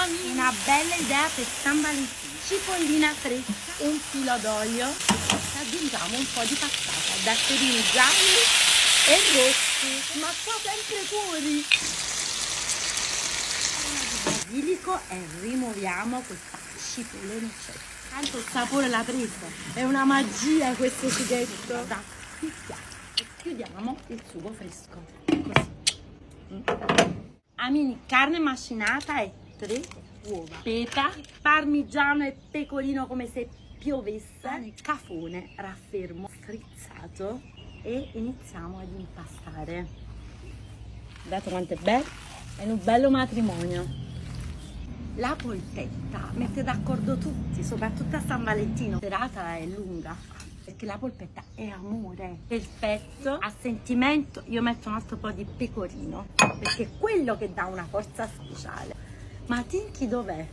amici! Una bella idea per San Valentino. Cipollina fresca, un filo d'olio. Aggiungiamo un po' di passata, daccherini gialli e rossi. Ma qua sempre fuori! Basilico e rimuoviamo questa cipolla in eccesso. Tanto il sapore l'ha preso, è una magia questo sughetto. Da e chiudiamo il sugo fresco, così. Amini, carne macinata e 3 uova, pepe, parmigiano e pecorino come se piovesse, cafone raffermo strizzato e iniziamo ad impastare. Guardate quanto è bello, è un bello matrimonio. La polpetta mette d'accordo tutti, soprattutto a San Valentino. La serata è lunga, perché la polpetta è amore. Perfetto, a sentimento io metto un altro po' di pecorino, perché è quello che dà una forza speciale. Ma Tinky dov'è?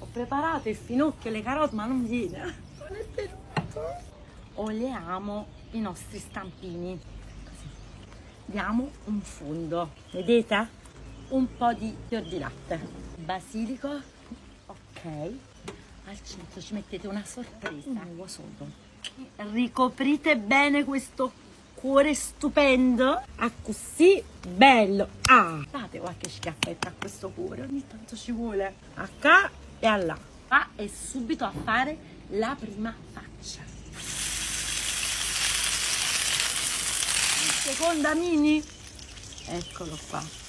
Ho preparato il finocchio e le carote, ma non viene. Non è venuto. Oliamo i nostri stampini. Così. Diamo un fondo, vedete? Un po' di fior di latte. Basilico, ok, al centro ci mettete una sorpresa, un uovo sodo. Ricoprite bene questo cuore stupendo, a così bello. Date qualche schiaffetta a questo cuore, ogni tanto ci vuole, a qua e a là. Va e subito a fare la prima faccia. Seconda mini, eccolo qua.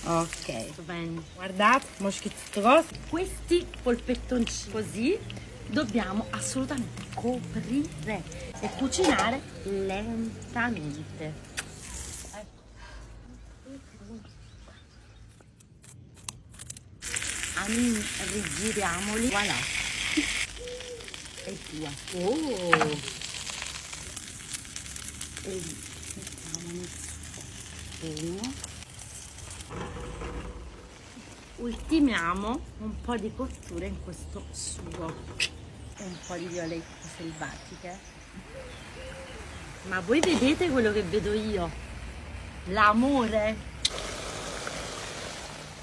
Ok, bene. Guardate, moschetto cose. Questi polpettoncini così dobbiamo assolutamente coprire e cucinare lentamente. Amini, rigiriamoli. Voilà. E tua. Oh! E mettiamo nel sugo. Ultimiamo un po' di cottura in questo sugo, un po' di violette selvatiche. Ma voi vedete quello che vedo io? L'amore.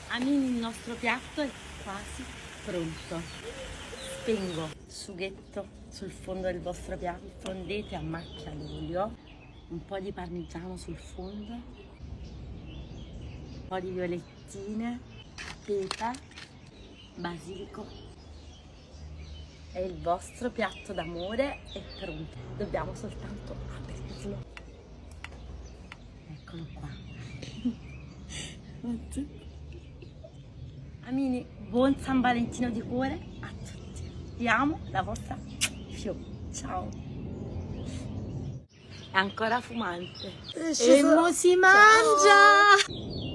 Amini, il nostro piatto è quasi pronto. Spengo il sughetto sul fondo del vostro piatto, fondete a macchia d'olio, un po' di parmigiano sul fondo, un po' di violettine, pepe, basilico e il vostro piatto d'amore è pronto. Dobbiamo soltanto aprirlo. Eccolo qua. Amini, buon San Valentino di cuore a tutti. Vi amo, la vostra Fio. Ciao. È ancora fumante. E mo si mangia!